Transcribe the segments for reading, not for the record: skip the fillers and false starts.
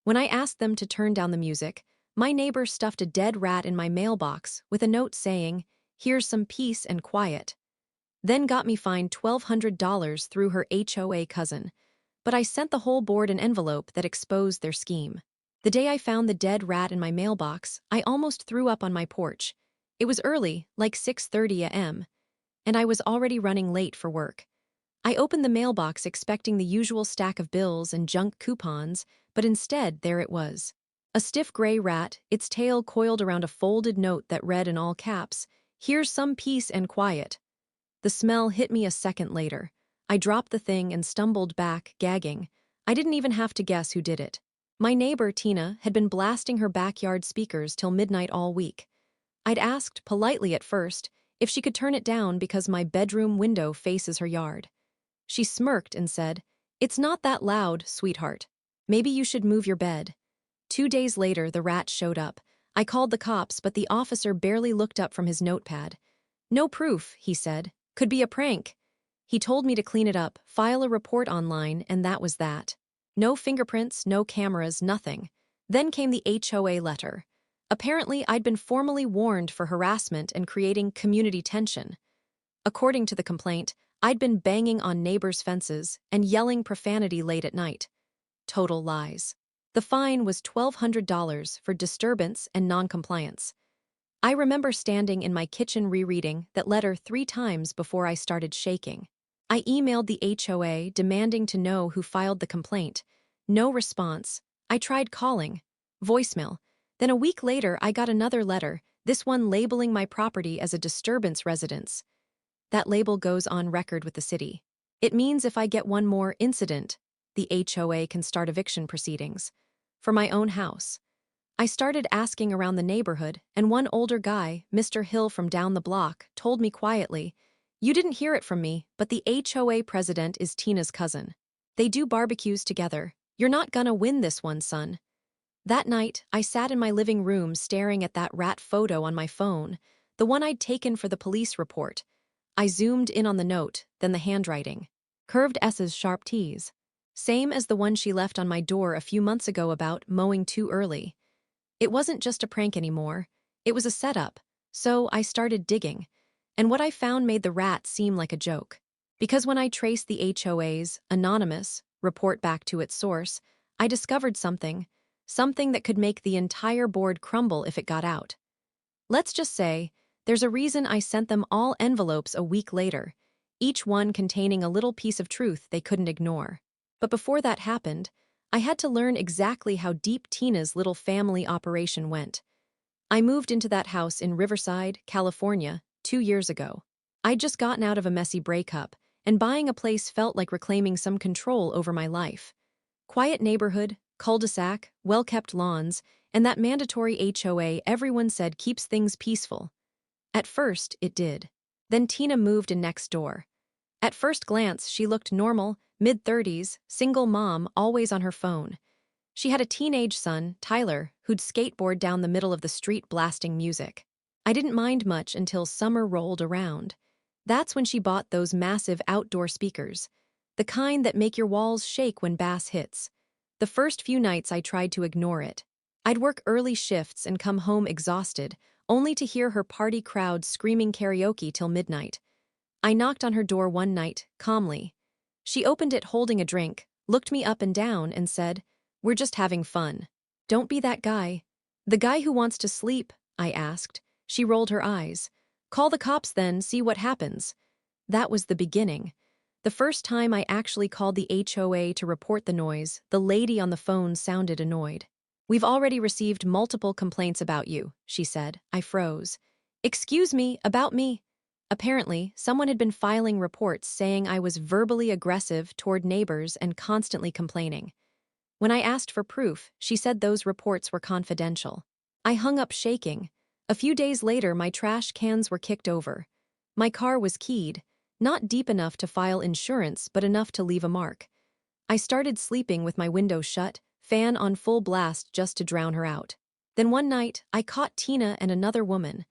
When I asked them to turn down the music, my neighbor stuffed a dead rat in my mailbox with a note saying, "Here's some peace and quiet." Then got me fined $1,200 through her HOA cousin. But I sent the whole board an envelope that exposed their scheme. The day I found the dead rat in my mailbox, I almost threw up on my porch. It was early, like 6:30 a.m., and I was already running late for work. I opened the mailbox expecting the usual stack of bills and junk coupons, but instead there it was. A stiff gray rat, its tail coiled around a folded note that read in all caps, "Here's some peace and quiet." The smell hit me a second later. I dropped the thing and stumbled back, gagging. I didn't even have to guess who did it. My neighbor, Tina, had been blasting her backyard speakers till midnight all week. I'd asked, politely at first, if she could turn it down because my bedroom window faces her yard. She smirked and said, "It's not that loud, sweetheart. Maybe you should move your bed." 2 days later, the rat showed up. I called the cops, but the officer barely looked up from his notepad. "No proof," he said. "Could be a prank." He told me to clean it up, file a report online, and that was that. No fingerprints, no cameras, nothing. Then came the HOA letter. Apparently, I'd been formally warned for harassment and creating community tension. According to the complaint, I'd been banging on neighbors' fences and yelling profanity late at night. Total lies. The fine was $1,200 for disturbance and noncompliance. I remember standing in my kitchen rereading that letter 3 times before I started shaking. I emailed the HOA demanding to know who filed the complaint. No response. I tried calling. Voicemail. Then a week later, I got another letter, this one labeling my property as a disturbance residence. That label goes on record with the city. It means if I get one more incident, the HOA can start eviction proceedings. For my own house. I started asking around the neighborhood, and one older guy, Mr. Hill from down the block, told me quietly, "You didn't hear it from me, but the HOA president is Tina's cousin. They do barbecues together. You're not gonna win this one, son." That night, I sat in my living room staring at that rat photo on my phone, the one I'd taken for the police report. I zoomed in on the note, then the handwriting. Curved S's, sharp T's. Same as the one she left on my door a few months ago about mowing too early. It wasn't just a prank anymore. It was a setup. So I started digging. And what I found made the rat seem like a joke. Because when I traced the HOA's anonymous report back to its source, I discovered something that could make the entire board crumble if it got out. Let's just say, there's a reason I sent them all envelopes a week later, each one containing a little piece of truth they couldn't ignore. But before that happened, I had to learn exactly how deep Tina's little family operation went. I moved into that house in Riverside, California, 2 years ago. I'd just gotten out of a messy breakup, and buying a place felt like reclaiming some control over my life. Quiet neighborhood, cul-de-sac, well-kept lawns, and that mandatory HOA everyone said keeps things peaceful. At first, it did. Then Tina moved in next door. At first glance, she looked normal, mid-30s, single mom, always on her phone. She had a teenage son, Tyler, who'd skateboard down the middle of the street blasting music. I didn't mind much until summer rolled around. That's when she bought those massive outdoor speakers, the kind that make your walls shake when bass hits. The first few nights I tried to ignore it. I'd work early shifts and come home exhausted, only to hear her party crowd screaming karaoke till midnight. I knocked on her door one night, calmly. She opened it holding a drink, looked me up and down, and said, "We're just having fun. Don't be that guy." "The guy who wants to sleep?" I asked. She rolled her eyes. "Call the cops then, see what happens." That was the beginning. The first time I actually called the HOA to report the noise, the lady on the phone sounded annoyed. "We've already received multiple complaints about you," she said. I froze. "Excuse me, about me?" Apparently, someone had been filing reports saying I was verbally aggressive toward neighbors and constantly complaining. When I asked for proof, she said those reports were confidential. I hung up shaking. A few days later, my trash cans were kicked over. My car was keyed, not deep enough to file insurance, but enough to leave a mark. I started sleeping with my window shut, fan on full blast just to drown her out. Then one night, I caught Tina and another woman.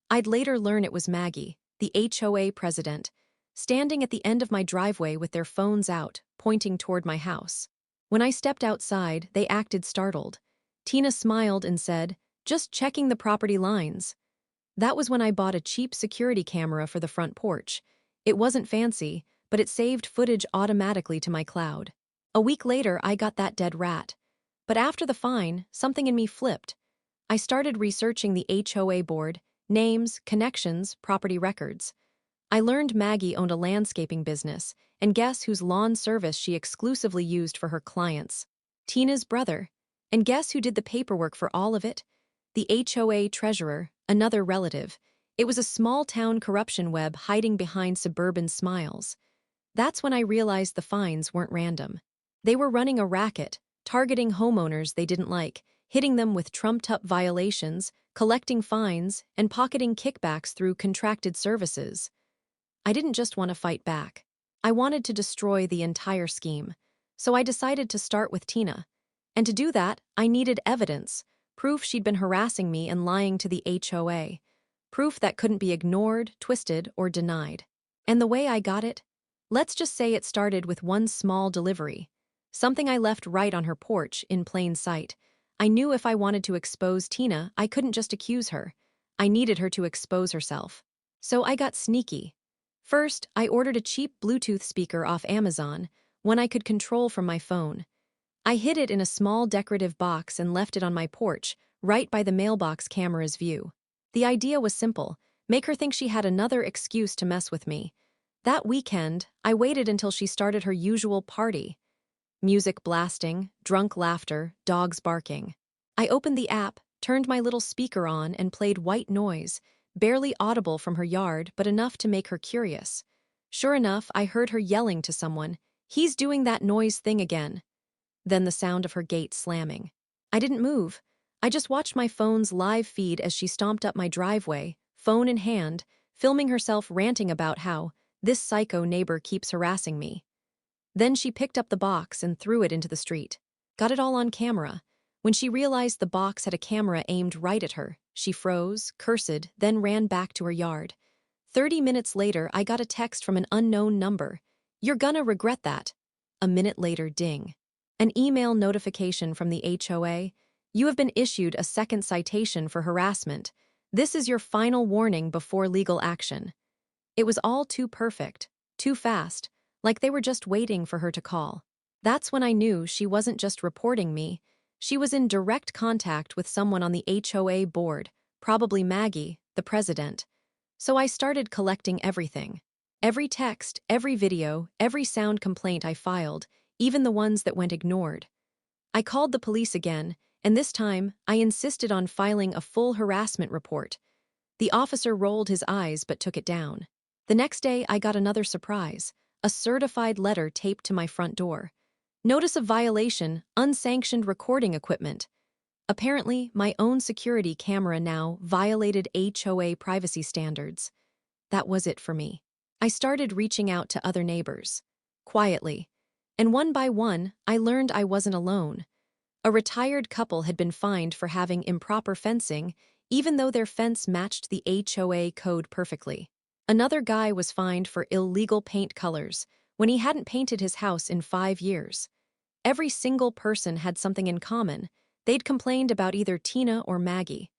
I'd later learn it was Maggie, the HOA president, standing at the end of my driveway with their phones out, pointing toward my house. When I stepped outside, they acted startled. Tina smiled and said, "Just checking the property lines." That was when I bought a cheap security camera for the front porch. It wasn't fancy, but it saved footage automatically to my cloud. A week later, I got that dead rat. But after the fine, something in me flipped. I started researching the HOA board, names, connections, property records. I learned Maggie owned a landscaping business, and guess whose lawn service she exclusively used for her clients? Tina's brother. And guess who did the paperwork for all of it? The HOA treasurer, another relative. It was a small-town corruption web hiding behind suburban smiles. That's when I realized the fines weren't random. They were running a racket, targeting homeowners they didn't like, hitting them with trumped-up violations, collecting fines, and pocketing kickbacks through contracted services. I didn't just want to fight back. I wanted to destroy the entire scheme. So I decided to start with Tina. And to do that, I needed evidence, proof she'd been harassing me and lying to the HOA. Proof that couldn't be ignored, twisted, or denied. And the way I got it? Let's just say it started with one small delivery. Something I left right on her porch, in plain sight. I knew if I wanted to expose Tina, I couldn't just accuse her. I needed her to expose herself. So I got sneaky. First, I ordered a cheap Bluetooth speaker off Amazon, one I could control from my phone. I hid it in a small decorative box and left it on my porch, right by the mailbox camera's view. The idea was simple: make her think she had another excuse to mess with me. That weekend, I waited until she started her usual party. Music blasting, drunk laughter, dogs barking. I opened the app, turned my little speaker on, and played white noise, barely audible from her yard, but enough to make her curious. Sure enough, I heard her yelling to someone, "He's doing that noise thing again." Then the sound of her gate slamming. I didn't move. I just watched my phone's live feed as she stomped up my driveway, phone in hand, filming herself ranting about how this psycho neighbor keeps harassing me. Then she picked up the box and threw it into the street. Got it all on camera. When she realized the box had a camera aimed right at her, she froze, cursed, then ran back to her yard. 30 minutes later, I got a text from an unknown number. "You're gonna regret that." A minute later, ding. An email notification from the HOA. "You have been issued a second citation for harassment. This is your final warning before legal action." It was all too perfect, too fast, like they were just waiting for her to call. That's when I knew she wasn't just reporting me. She was in direct contact with someone on the HOA board, probably Maggie, the president. So I started collecting everything. Every text, every video, every sound complaint I filed, even the ones that went ignored. I called the police again, and this time, I insisted on filing a full harassment report. The officer rolled his eyes but took it down. The next day, I got another surprise: a certified letter taped to my front door. Notice of violation, unsanctioned recording equipment. Apparently, my own security camera now violated HOA privacy standards. That was it for me. I started reaching out to other neighbors. Quietly. And one by one, I learned I wasn't alone. A retired couple had been fined for having improper fencing, even though their fence matched the HOA code perfectly. Another guy was fined for illegal paint colors when he hadn't painted his house in 5 years. Every single person had something in common. They'd complained about either Tina or Maggie.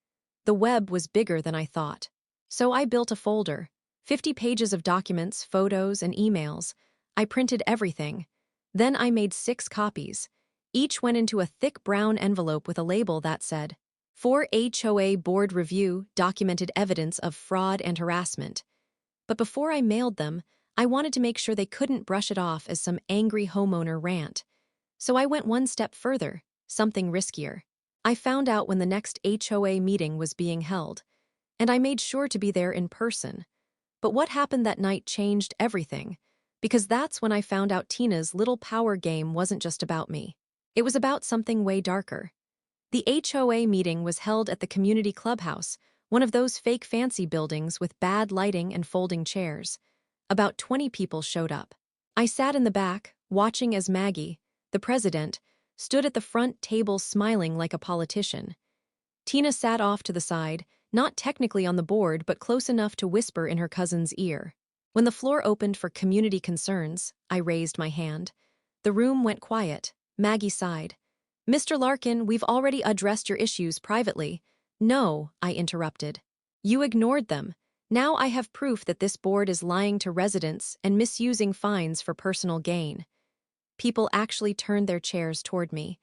The web was bigger than I thought. So I built a folder, 50 pages of documents, photos, and emails. I printed everything. Then I made 6 copies. Each went into a thick brown envelope with a label that said, "For HOA Board Review, documented evidence of fraud and harassment." But before I mailed them, I wanted to make sure they couldn't brush it off as some angry homeowner rant. So I went one step further, something riskier. I found out when the next HOA meeting was being held, and I made sure to be there in person. But what happened that night changed everything, because that's when I found out Tina's little power game wasn't just about me. It was about something way darker. The HOA meeting was held at the community clubhouse, one of those fake fancy buildings with bad lighting and folding chairs. About 20 people showed up. I sat in the back, watching as Maggie, the president, stood at the front table smiling like a politician. Tina sat off to the side, not technically on the board but close enough to whisper in her cousin's ear. When the floor opened for community concerns, I raised my hand. The room went quiet, Maggie sighed. Mr. Larkin, we've already addressed your issues privately. No, I interrupted. You ignored them. Now I have proof that this board is lying to residents and misusing fines for personal gain. People actually turned their chairs toward me.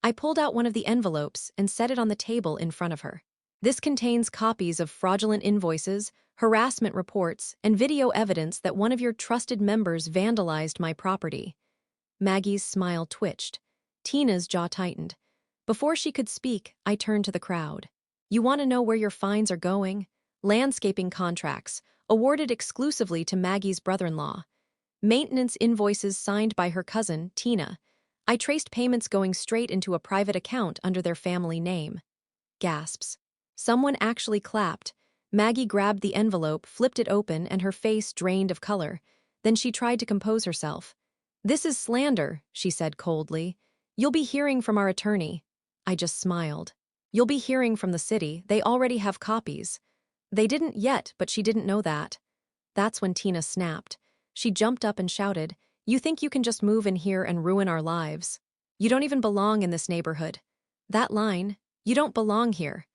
I pulled out one of the envelopes and set it on the table in front of her. This contains copies of fraudulent invoices, harassment reports, and video evidence that one of your trusted members vandalized my property. Maggie's smile twitched. Tina's jaw tightened. Before she could speak, I turned to the crowd. You want to know where your fines are going? Landscaping contracts, awarded exclusively to Maggie's brother-in-law. Maintenance invoices signed by her cousin, Tina. I traced payments going straight into a private account under their family name. Gasps. Someone actually clapped. Maggie grabbed the envelope, flipped it open, and her face drained of color. Then she tried to compose herself. This is slander, she said coldly. You'll be hearing from our attorney. I just smiled. You'll be hearing from the city. They already have copies. They didn't yet, but she didn't know that. That's when Tina snapped. She jumped up and shouted, You think you can just move in here and ruin our lives? You don't even belong in this neighborhood. That line, you don't belong here.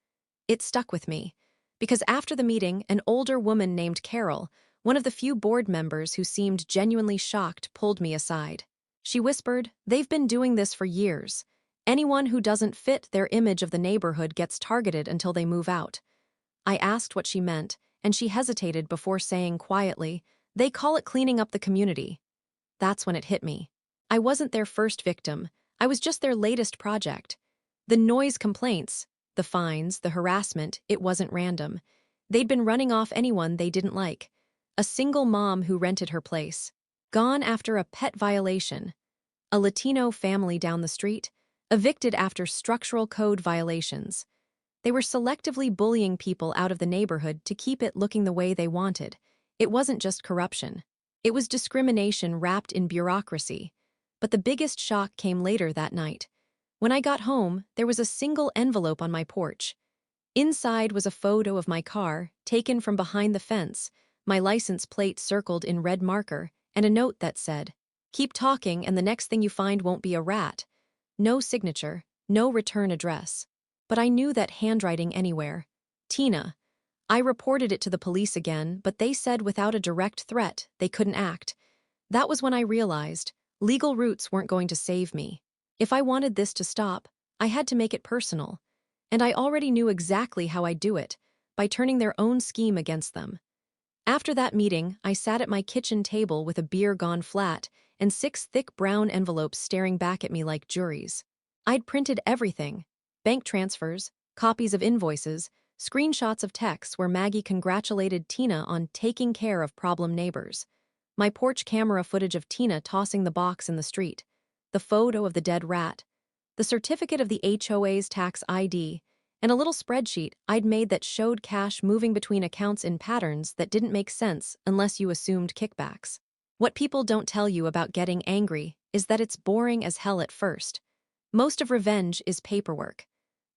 It stuck with me. Because after the meeting, an older woman named Carol, one of the few board members who seemed genuinely shocked, pulled me aside. She whispered, They've been doing this for years. Anyone who doesn't fit their image of the neighborhood gets targeted until they move out. I asked what she meant, and she hesitated before saying quietly, They call it cleaning up the community. That's when it hit me. I wasn't their first victim. I was just their latest project. The noise complaints, the fines, the harassment, it wasn't random. They'd been running off anyone they didn't like. A single mom who rented her place. Gone after a pet violation. A Latino family down the street. Evicted after structural code violations. They were selectively bullying people out of the neighborhood to keep it looking the way they wanted. It wasn't just corruption. It was discrimination wrapped in bureaucracy. But the biggest shock came later that night. When I got home, there was a single envelope on my porch. Inside was a photo of my car, taken from behind the fence, my license plate circled in red marker, and a note that said, Keep talking and the next thing you find won't be a rat. No signature, no return address. But I knew that handwriting anywhere. Tina. I reported it to the police again, but they said without a direct threat, they couldn't act. That was when I realized legal routes weren't going to save me. If I wanted this to stop, I had to make it personal. And I already knew exactly how I'd do it, by turning their own scheme against them. After that meeting, I sat at my kitchen table with a beer gone flat and 6 thick brown envelopes staring back at me like juries. I'd printed everything. Bank transfers, copies of invoices, screenshots of texts where Maggie congratulated Tina on taking care of problem neighbors. My porch camera footage of Tina tossing the box in the street. The photo of the dead rat. The certificate of the HOA's tax ID. And a little spreadsheet I'd made that showed cash moving between accounts in patterns that didn't make sense unless you assumed kickbacks. What people don't tell you about getting angry is that it's boring as hell at first. Most of revenge is paperwork.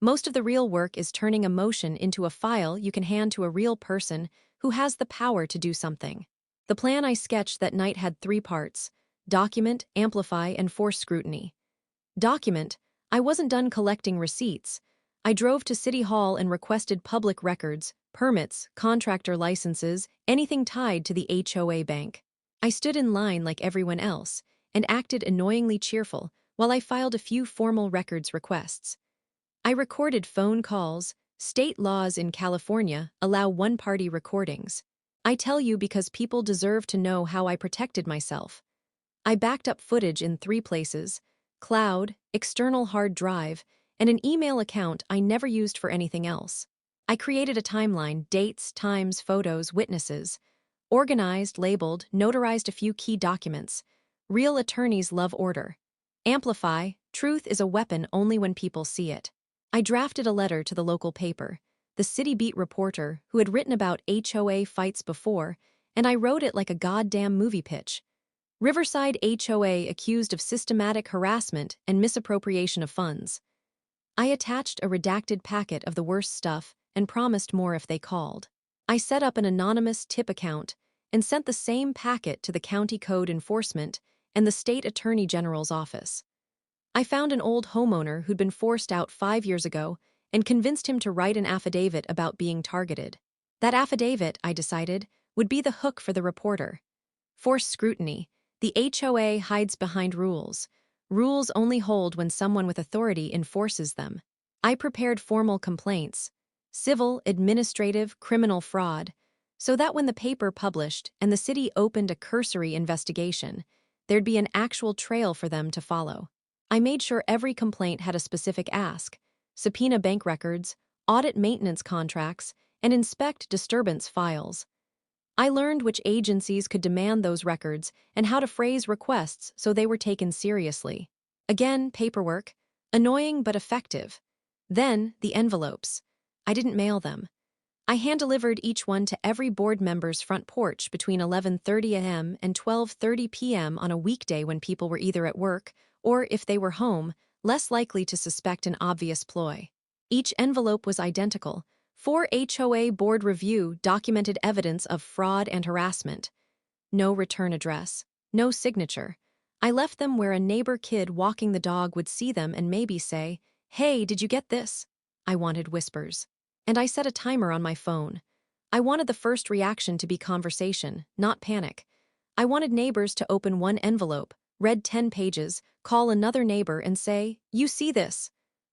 Most of the real work is turning emotion into a file you can hand to a real person who has the power to do something. The plan I sketched that night had 3 parts: document, amplify, and force scrutiny. Document, I wasn't done collecting receipts. I drove to City Hall and requested public records, permits, contractor licenses, anything tied to the HOA bank. I stood in line like everyone else and acted annoyingly cheerful while I filed a few formal records requests. I recorded phone calls. State laws in California allow one-party recordings. I tell you because people deserve to know how I protected myself. I backed up footage in 3 places: cloud, external hard drive, and an email account I never used for anything else. I created a timeline, dates, times, photos, witnesses. Organized, labeled, notarized a few key documents. Real attorneys love order. Amplify, truth is a weapon only when people see it. I drafted a letter to the local paper, the City Beat reporter who had written about HOA fights before, and I wrote it like a goddamn movie pitch. Riverside HOA accused of systematic harassment and misappropriation of funds. I attached a redacted packet of the worst stuff and promised more if they called. I set up an anonymous tip account and sent the same packet to the county code enforcement and the state attorney general's office. I found an old homeowner who'd been forced out 5 years ago and convinced him to write an affidavit about being targeted. That affidavit, I decided, would be the hook for the reporter. Forced scrutiny. The HOA hides behind rules. Rules only hold when someone with authority enforces them. I prepared formal complaints, civil, administrative, criminal fraud, so that when the paper published and the city opened a cursory investigation, there'd be an actual trail for them to follow. I made sure every complaint had a specific ask: subpoena bank records, audit maintenance contracts, and inspect disturbance files. I learned which agencies could demand those records and how to phrase requests so they were taken seriously. Again, paperwork. Annoying but effective. Then, the envelopes. I didn't mail them. I hand-delivered each one to every board member's front porch between 11:30 a.m. and 12:30 p.m. on a weekday when people were either at work or, if they were home, less likely to suspect an obvious ploy. Each envelope was identical. 4 HOA board review documented evidence of fraud and harassment. No return address. No signature. I left them where a neighbor kid walking the dog would see them and maybe say, "Hey, did you get this?" I wanted whispers. And I set a timer on my phone. I wanted the first reaction to be conversation, not panic. I wanted neighbors to open one envelope, read 10 pages, call another neighbor and say, "You see this."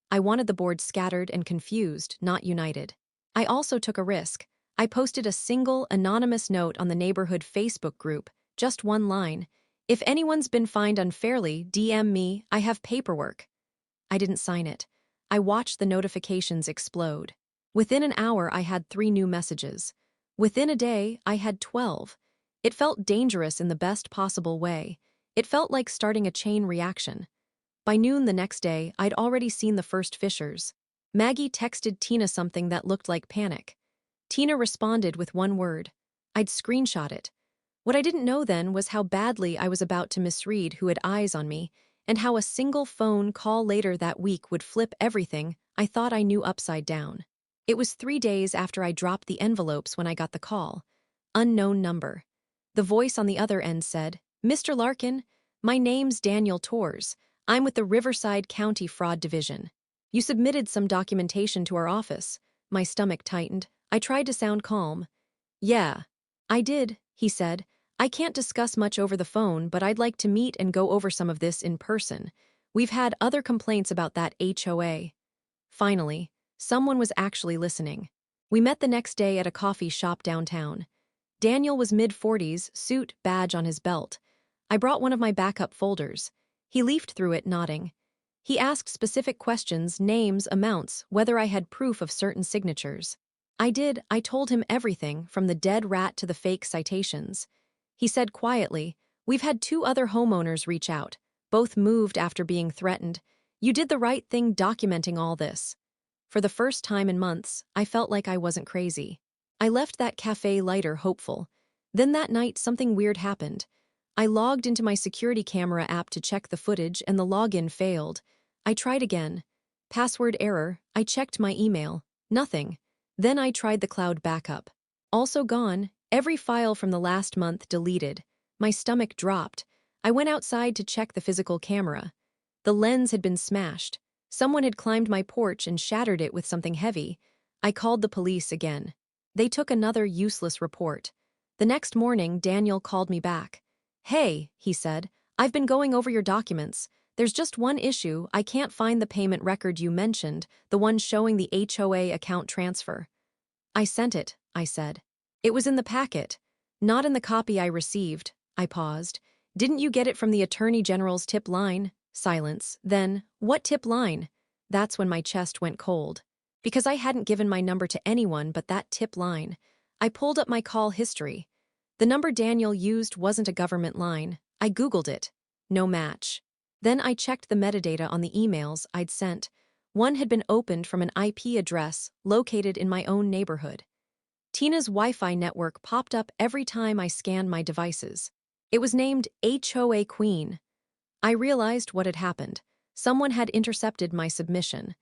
I wanted the board scattered and confused, not united. I also took a risk. I posted a single, anonymous note on the neighborhood Facebook group, just one line: "If anyone's been fined unfairly, DM me, I have paperwork." I didn't sign it. I watched the notifications explode. Within an hour, I had 3 new messages. Within a day, I had 12. It felt dangerous in the best possible way. It felt like starting a chain reaction. By noon the next day, I'd already seen the first fishers. Maggie texted Tina something that looked like panic. Tina responded with one word. I'd screenshot it. What I didn't know then was how badly I was about to misread who had eyes on me, and how a single phone call later that week would flip everything I thought I knew upside down. It was 3 days after I dropped the envelopes when I got the call. Unknown number. The voice on the other end said, "Mr. Larkin, my name's Daniel Torres. I'm with the Riverside County Fraud Division. You submitted some documentation to our office." My stomach tightened. I tried to sound calm. "Yeah, I did," he said. "I can't discuss much over the phone, but I'd like to meet and go over some of this in person. We've had other complaints about that HOA." Finally, someone was actually listening. We met the next day at a coffee shop downtown. Daniel was mid-40s, suit, badge on his belt. I brought one of my backup folders. He leafed through it, nodding. He asked specific questions, names, amounts, whether I had proof of certain signatures. I did. I told him everything, from the dead rat to the fake citations. He said quietly, "We've had 2 other homeowners reach out. Both moved after being threatened. You did the right thing documenting all this." For the first time in months, I felt like I wasn't crazy. I left that cafe lighter, hopeful. Then that night, something weird happened. I logged into my security camera app to check the footage, and the login failed. I tried again. Password error. I checked my email. Nothing. Then I tried the cloud backup. Also gone. Every file from the last month deleted. My stomach dropped. I went outside to check the physical camera. The lens had been smashed. Someone had climbed my porch and shattered it with something heavy. I called the police again. They took another useless report. The next morning, Daniel called me back. "Hey," he said, "I've been going over your documents. There's just one issue. I can't find the payment record you mentioned, the one showing the HOA account transfer." "I sent it," I said. "It was in the packet. Not in the copy I received." I paused. "Didn't you get it from the Attorney General's tip line?" Silence. Then, "What tip line?" That's when my chest went cold. Because I hadn't given my number to anyone but that tip line. I pulled up my call history. The number Daniel used wasn't a government line. I Googled it. No match. Then I checked the metadata on the emails I'd sent. One had been opened from an IP address located in my own neighborhood. Tina's Wi-Fi network popped up every time I scanned my devices. It was named HOA Queen. I realized what had happened. Someone had intercepted my submission.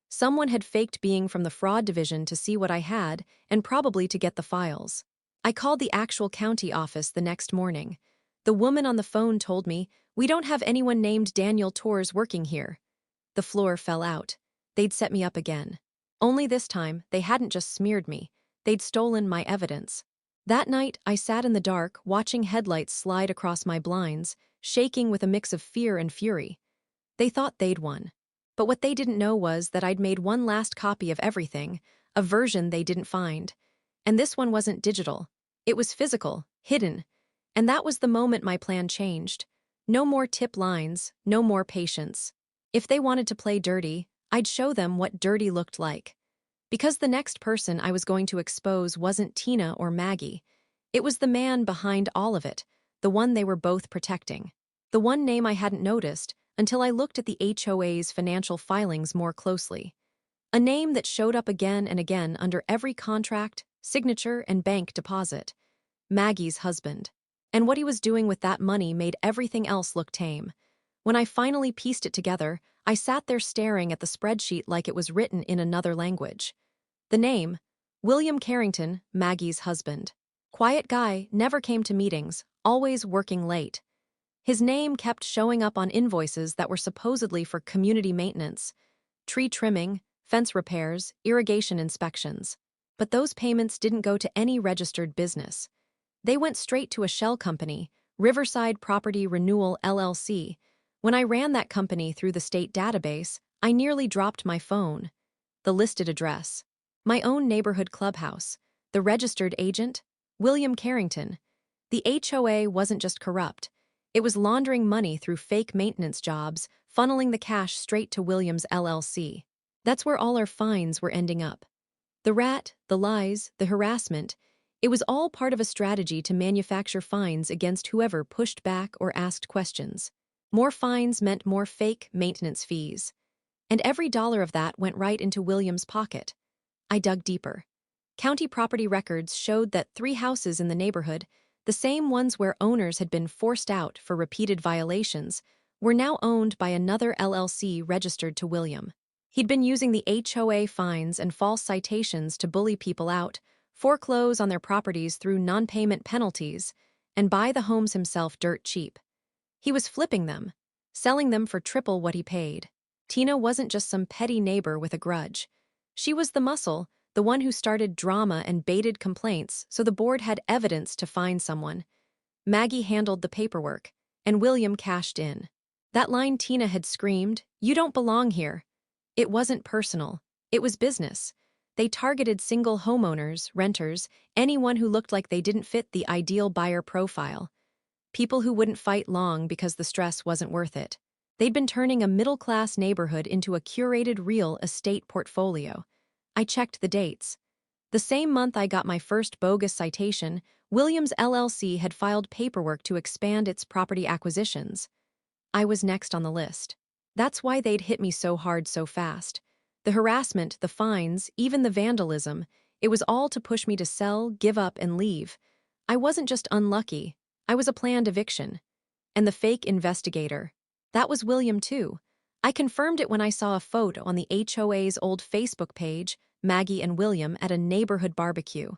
Someone had faked being from the fraud division to see what I had, and probably to get the files. I called the actual county office the next morning. The woman on the phone told me, "We don't have anyone named Daniel Torres working here." The floor fell out. They'd set me up again. Only this time, they hadn't just smeared me. They'd stolen my evidence. That night, I sat in the dark, watching headlights slide across my blinds, shaking with a mix of fear and fury. They thought they'd won. But what they didn't know was that I'd made one last copy of everything, a version they didn't find. And this one wasn't digital. It was physical, hidden. And that was the moment my plan changed. No more tip lines, no more patience. If they wanted to play dirty, I'd show them what dirty looked like. Because the next person I was going to expose wasn't Tina or Maggie. It was the man behind all of it, the one they were both protecting. The one name I hadn't noticed until I looked at the HOA's financial filings more closely. A name that showed up again and again under every contract, signature, and bank deposit. Maggie's husband. And what he was doing with that money made everything else look tame. When I finally pieced it together, I sat there staring at the spreadsheet like it was written in another language. The name, William Carrington, Maggie's husband. Quiet guy, never came to meetings, always working late. His name kept showing up on invoices that were supposedly for community maintenance, tree trimming, fence repairs, irrigation inspections. But those payments didn't go to any registered business. They went straight to a shell company, Riverside Property Renewal LLC. When I ran that company through the state database, I nearly dropped my phone. The listed address. My own neighborhood clubhouse. The registered agent? William Carrington. The HOA wasn't just corrupt. It was laundering money through fake maintenance jobs, funneling the cash straight to Williams LLC. That's where all our fines were ending up. The rat, the lies, the harassment, it was all part of a strategy to manufacture fines against whoever pushed back or asked questions. More fines meant more fake maintenance fees. And every dollar of that went right into William's pocket. I dug deeper. County property records showed that 3 houses in the neighborhood, the same ones where owners had been forced out for repeated violations, were now owned by another LLC registered to William. He'd been using the HOA fines and false citations to bully people out, foreclose on their properties through non-payment penalties, and buy the homes himself dirt cheap. He was flipping them, selling them for triple what he paid. Tina wasn't just some petty neighbor with a grudge. She was the muscle, the one who started drama and baited complaints so the board had evidence to find someone. Maggie handled the paperwork, and William cashed in. That line Tina had screamed, "You don't belong here." It wasn't personal. It was business. They targeted single homeowners, renters, anyone who looked like they didn't fit the ideal buyer profile. People who wouldn't fight long because the stress wasn't worth it. They'd been turning a middle-class neighborhood into a curated real estate portfolio. I checked the dates. The same month I got my first bogus citation, Williams LLC had filed paperwork to expand its property acquisitions. I was next on the list. That's why they'd hit me so hard so fast. The harassment, the fines, even the vandalism, it was all to push me to sell, give up, and leave. I wasn't just unlucky. I was a planned eviction. And the fake investigator. That was William, too. I confirmed it when I saw a photo on the HOA's old Facebook page, Maggie and William at a neighborhood barbecue.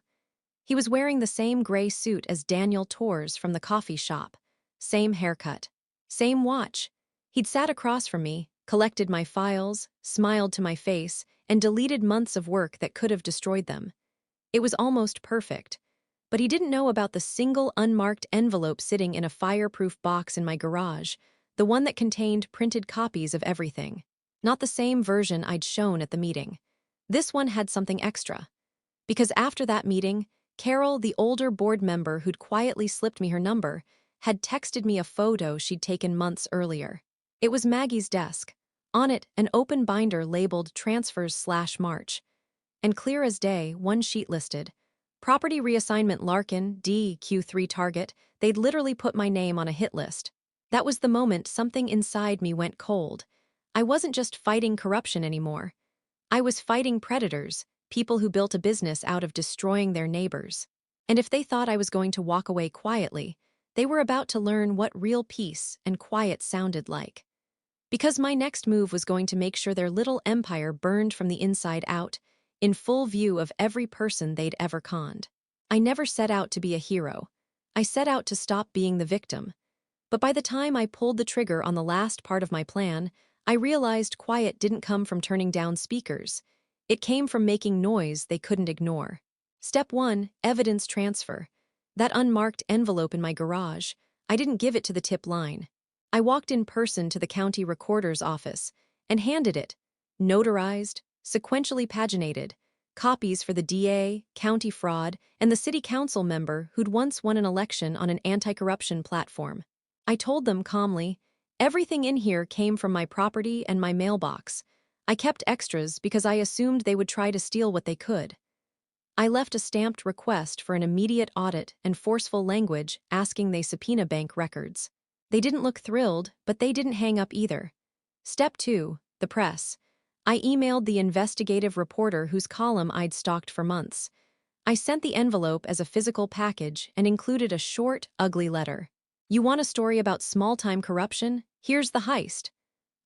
He was wearing the same gray suit as Daniel Torres from the coffee shop. Same haircut. Same watch. He'd sat across from me, collected my files, smiled to my face, and deleted months of work that could have destroyed them. It was almost perfect. But he didn't know about the single unmarked envelope sitting in a fireproof box in my garage, the one that contained printed copies of everything. Not the same version I'd shown at the meeting. This one had something extra. Because after that meeting, Carol, the older board member who'd quietly slipped me her number, had texted me a photo she'd taken months earlier. It was Maggie's desk. On it, an open binder labeled Transfers/March. And clear as day, one sheet listed, Property Reassignment Larkin, D, Q3 Target. They'd literally put my name on a hit list. That was the moment something inside me went cold. I wasn't just fighting corruption anymore. I was fighting predators, people who built a business out of destroying their neighbors. And if they thought I was going to walk away quietly, they were about to learn what real peace and quiet sounded like. Because my next move was going to make sure their little empire burned from the inside out, in full view of every person they'd ever conned. I never set out to be a hero. I set out to stop being the victim. But by the time I pulled the trigger on the last part of my plan, I realized quiet didn't come from turning down speakers. It came from making noise they couldn't ignore. Step 1, evidence transfer. That unmarked envelope in my garage, I didn't give it to the tip line. I walked in person to the county recorder's office and handed it, notarized, sequentially paginated, copies for the DA, county fraud, and the city council member who'd once won an election on an anti-corruption platform. I told them calmly, everything in here came from my property and my mailbox. I kept extras because I assumed they would try to steal what they could. I left a stamped request for an immediate audit and forceful language asking they subpoena bank records. They didn't look thrilled, but they didn't hang up either. Step 2, the press. I emailed the investigative reporter whose column I'd stalked for months. I sent the envelope as a physical package and included a short, ugly letter. You want a story about small-time corruption? Here's the heist.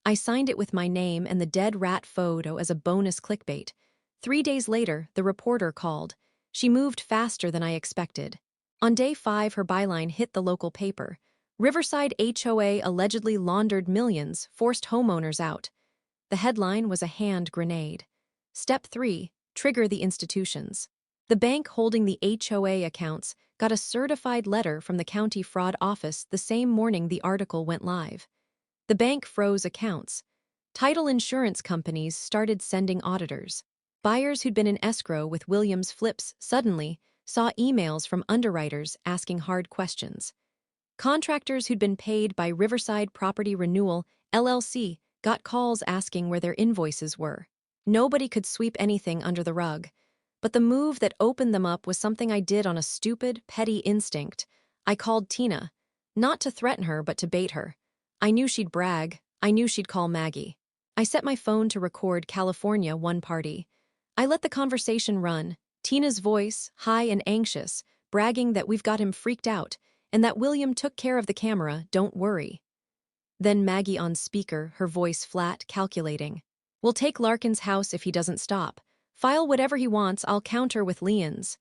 I signed it with my name and the dead rat photo as a bonus clickbait. 3 days later, the reporter called. She moved faster than I expected. On day 5, her byline hit the local paper. Riverside HOA allegedly laundered millions, forced homeowners out. The headline was a hand grenade. Step 3, trigger the institutions. The bank holding the HOA accounts got a certified letter from the county fraud office the same morning the article went live. The bank froze accounts. Title insurance companies started sending auditors. Buyers who'd been in escrow with Williams Flips suddenly saw emails from underwriters asking hard questions. Contractors who'd been paid by Riverside Property Renewal, LLC, got calls asking where their invoices were. Nobody could sweep anything under the rug. But the move that opened them up was something I did on a stupid, petty instinct. I called Tina. Not to threaten her, but to bait her. I knew she'd brag. I knew she'd call Maggie. I set my phone to record California One Party. I let the conversation run, Tina's voice, high and anxious, bragging that we've got him freaked out, and that William took care of the camera, don't worry. Then Maggie on speaker, her voice flat, calculating. We'll take Larkin's house if he doesn't stop. File whatever he wants, I'll counter with Leon's.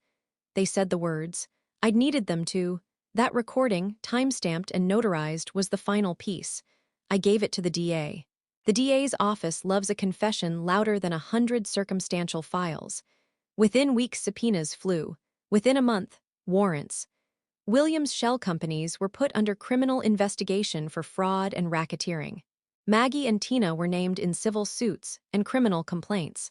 They said the words. I'd needed them to. That recording, time-stamped and notarized, was the final piece. I gave it to the DA. The DA's office loves a confession louder than 100 circumstantial files. Within weeks, subpoenas flew. Within a month, warrants. Williams' shell companies were put under criminal investigation for fraud and racketeering. Maggie and Tina were named in civil suits and criminal complaints.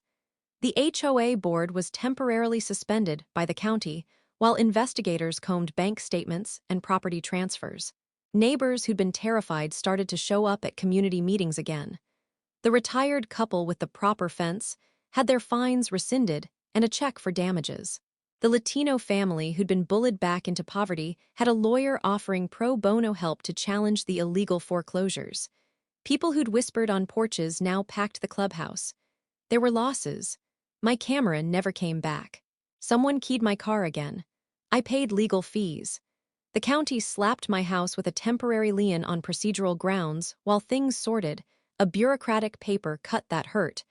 The HOA board was temporarily suspended by the county while investigators combed bank statements and property transfers. Neighbors who'd been terrified started to show up at community meetings again. The retired couple with the proper fence had their fines rescinded and a check for damages. The Latino family who'd been bullied back into poverty had a lawyer offering pro bono help to challenge the illegal foreclosures. People who'd whispered on porches now packed the clubhouse. There were losses. My camera never came back. Someone keyed my car again. I paid legal fees. The county slapped my house with a temporary lien on procedural grounds while things sorted. A bureaucratic paper cut that hurt.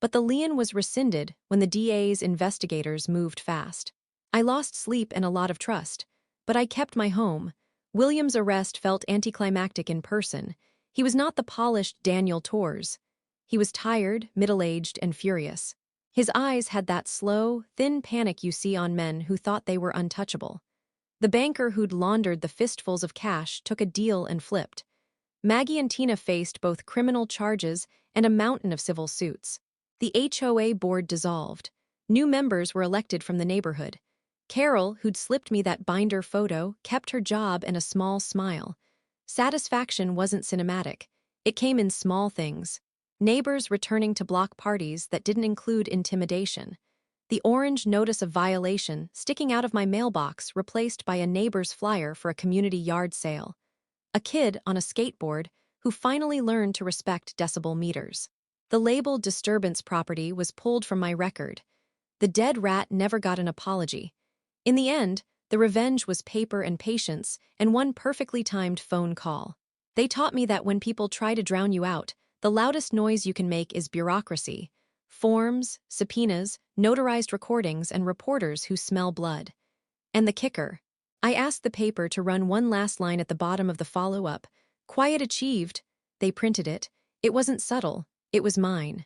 But the lien was rescinded when the DA's investigators moved fast. I lost sleep and a lot of trust, but I kept my home. William's arrest felt anticlimactic in person. He was not the polished Daniel Torres. He was tired, middle-aged, and furious. His eyes had that slow, thin panic you see on men who thought they were untouchable. The banker who'd laundered the fistfuls of cash took a deal and flipped. Maggie and Tina faced both criminal charges and a mountain of civil suits. The HOA board dissolved. New members were elected from the neighborhood. Carol, who'd slipped me that binder photo, kept her job and a small smile. Satisfaction wasn't cinematic. It came in small things. Neighbors returning to block parties that didn't include intimidation. The orange notice of violation sticking out of my mailbox replaced by a neighbor's flyer for a community yard sale. A kid on a skateboard who finally learned to respect decibel meters. The label disturbance property was pulled from my record. The dead rat never got an apology. In the end, the revenge was paper and patience and one perfectly timed phone call. They taught me that when people try to drown you out, the loudest noise you can make is bureaucracy. Forms, subpoenas, notarized recordings, and reporters who smell blood. And the kicker, I asked the paper to run one last line at the bottom of the follow-up. Quiet achieved. They printed it. It wasn't subtle. It was mine.